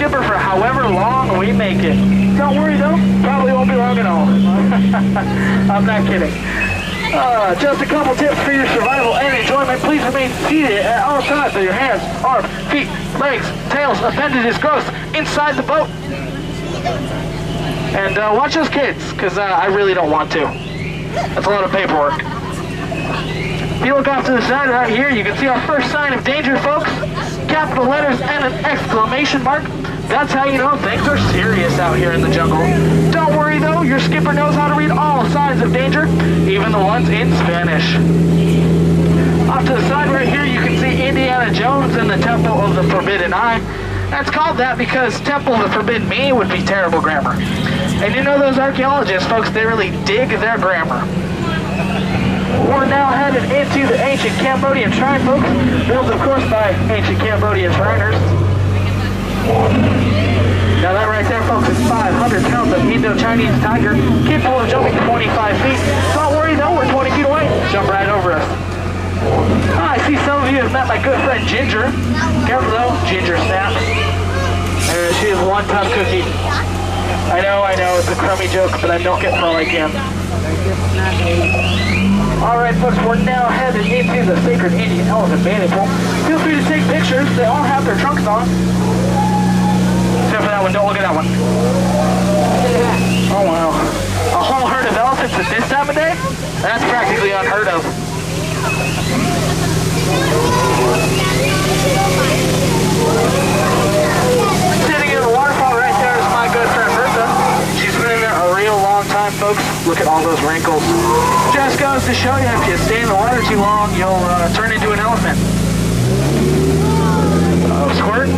skipper for however long we make it. Don't worry though, probably won't be long at all. I'm not kidding. Just a couple tips for your survival and enjoyment. Please remain seated at all times with your hands, arms, feet, legs, tails, appendages, growths inside the boat. And watch those kids, because I really don't want to. That's a lot of paperwork. If you look off to the side right here, you can see our first sign of danger, folks. Capital letters and an exclamation mark. That's how you know things are serious out here in the jungle. Don't worry though, your skipper knows how to read all signs of danger, even the ones in Spanish. Off to the side right here, you can see Indiana Jones and the Temple of the Forbidden Eye. That's called that because Temple of the Forbidden Me would be terrible grammar. And you know those archaeologists, folks, they really dig their grammar. We're now headed into the ancient Cambodian shrine, folks, built of course by ancient Cambodian shriners. Now that right there, folks, is 500 pounds of Indo-Chinese tiger, capable of jumping 25 feet. Don't worry though, we're 20 feet away. Jump right over us. I see some of you have met my good friend Ginger. Careful though, Ginger snaps. She is a one-time cookie. I know, it's a crummy joke, but I milk it for all I can. Alright folks, we're now headed into the sacred Indian elephant bathing pool. Feel free to take pictures, they all have their trunks on. Except for that one, don't look at that one. Oh wow. A whole herd of elephants at this time of day? That's practically unheard of. Sitting in the waterfall right there is my good friend Bertha. She's been in there a real long time, folks. Look at all those wrinkles. Just goes to show you, if you stay in the water too long, you'll turn into an elephant. Oh, Squirt?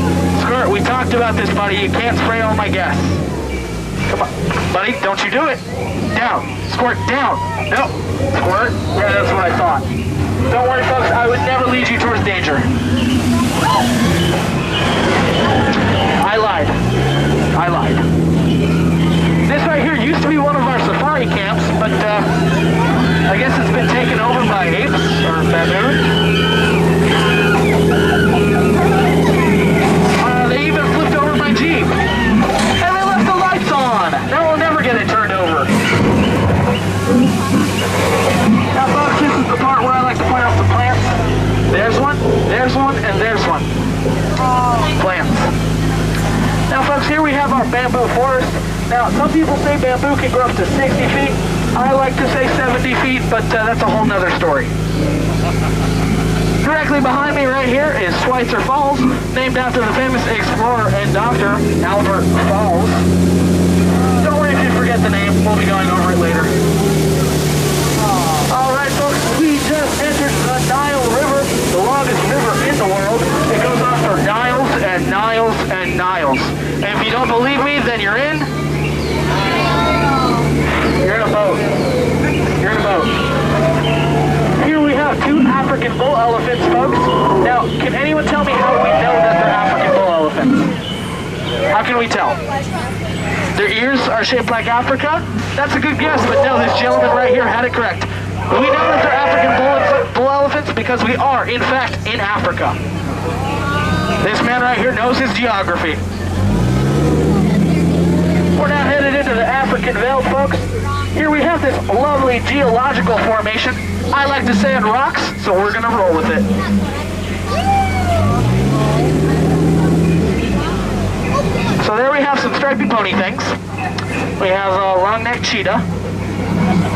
Squirt, we talked about this, buddy. You can't spray all my gas. Come on. Buddy, don't you do it. Down. Squirt, down. No. Squirt? Yeah, that's what I thought. Don't worry, folks. I would never lead you towards danger. I lied. This right here used to be one of our safari camps, but I guess it's been taken over by apes or baboons. They even flipped over my Jeep. And they left the lights on. Now we'll never get it turned over. Now folks, this is the part where I like to point out the plants. There's one, and there's one. Plants. Now folks, here we have our bamboo forest. Now, some people say bamboo can grow up to 60 feet. I like to say 70 feet, but that's a whole nother story. Directly behind me right here is Schweitzer Falls, named after the famous explorer and doctor, Albert Falls. Don't worry if you forget the name, we'll be going over it later. Alright folks, we just entered the Nile River, the longest river in the world. It goes on for Niles and Niles and Niles. And if you don't believe me, then you're in. You're in a boat. You're in a boat. Here we have two African bull elephants, folks. Now, can anyone tell me how we know that they're African bull elephants? How can we tell? Their ears are shaped like Africa? That's a good guess, but no, this gentleman right here had it correct. We know that they're African bull elephants because we are, in fact, in Africa. This man right here knows his geography. We're now headed into the African Veld, folks. Here we have this lovely geological formation. I like to say it rocks, so we're gonna roll with it. So there we have some stripy pony things. We have a long-necked cheetah.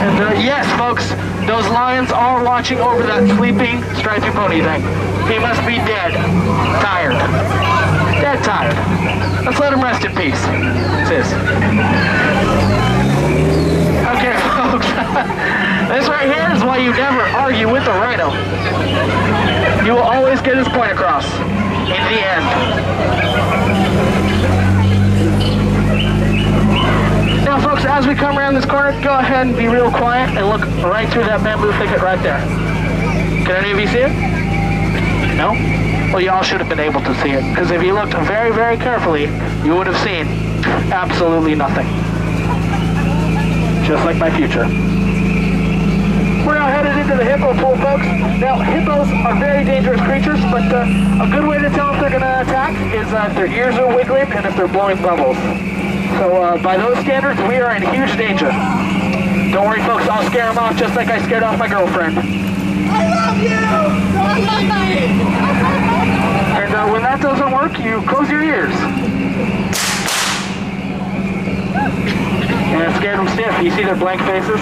And yes, folks, those lions are watching over that sleeping stripy pony thing. He must be dead. Tired. Dead tired. Let's let him rest in peace. Sis. Okay, folks. This right here is why you never argue with a rhino. You will always get his point across. In the end. Now, folks, as we come around this corner, go ahead and be real quiet and look right through that bamboo thicket right there. Can any of you see it? No? Well, y'all should have been able to see it, because if you looked very, very carefully, you would have seen absolutely nothing. Just like my future. We're now headed into the hippo pool, folks. Now, hippos are very dangerous creatures, but a good way to tell if they're going to attack is if their ears are wiggling and if they're blowing bubbles. So by those standards, we are in huge danger. Don't worry, folks, I'll scare them off just like I scared off my girlfriend. I love you! And when that doesn't work, you close your ears. And it scared them stiff. You see their blank faces?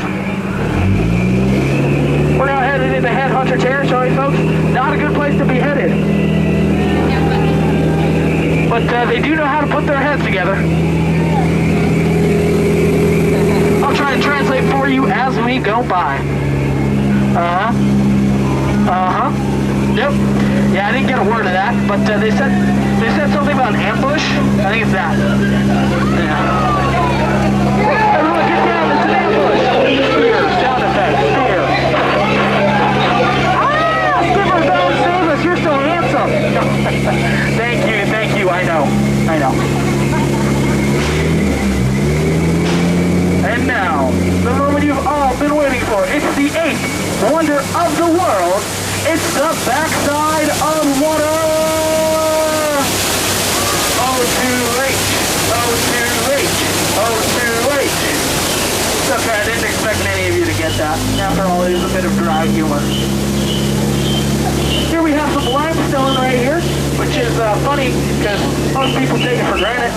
We're now headed into headhunter territory, folks. Not a good place to be headed. But they do know how to put their heads together. I'll try and translate for you as we go by. Yep. Yeah, I didn't get a word of that, but they said something about an ambush. I think it's that. Yeah. Everyone get down, it's an ambush. Fear, sound effects, fear. Skipper, don't save us, you're so handsome. Thank you, I know. And now, the moment you've all been waiting for. It's the 8th wonder of the world. It's the backside of water. Oh, too late. Oh, too late. Oh, too late. It's okay, I didn't expect many of you to get that. After all, it is a bit of dry humor. Here we have some limestone right here, which is funny because most people take it for granted.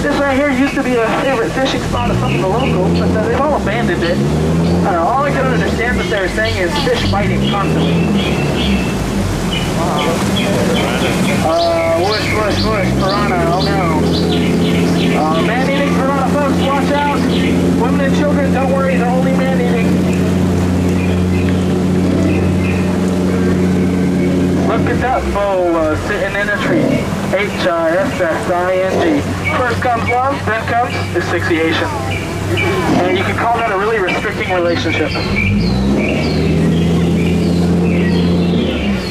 This right here used to be a favorite fishing spot of some of the locals, but they've all abandoned it. All I can understand what they're saying is fish biting constantly. Whoosh, piranha, oh no. Man-eating piranha, folks, watch out. Women and children, don't worry, they're only man-eating. Look at that bull sitting in a tree. H-I-S-S-I-N-G. First comes love, then comes asphyxiation. And you can call that a really restricting relationship.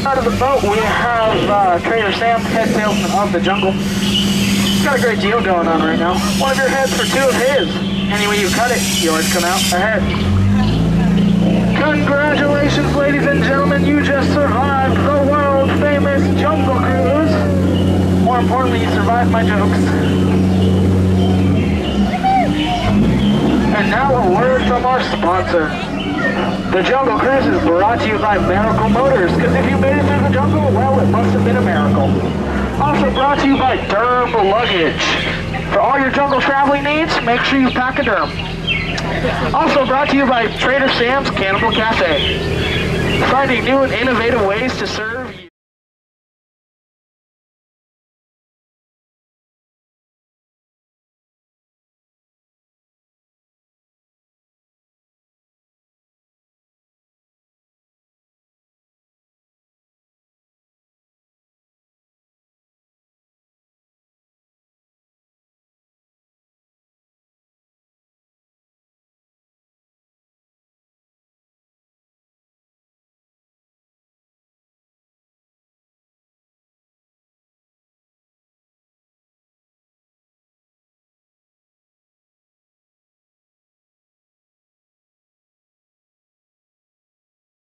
Out of the boat, we have Trader Sam, head salesman of the jungle. He's got a great deal going on right now. One of your heads for 2 of his. Any way you cut it, you always come out ahead. Congratulations, ladies and gentlemen, you just survived the world-famous Jungle Cruise. More importantly, you survived my jokes. And now a word from our sponsor. The Jungle Cruise is brought to you by Miracle Motors, because if you made it through the jungle, well, it must have been a miracle. Also brought to you by Derm Luggage. For all your jungle traveling needs, make sure you pack a Derm. Also brought to you by Trader Sam's Cannibal Cafe. Finding new and innovative ways to serve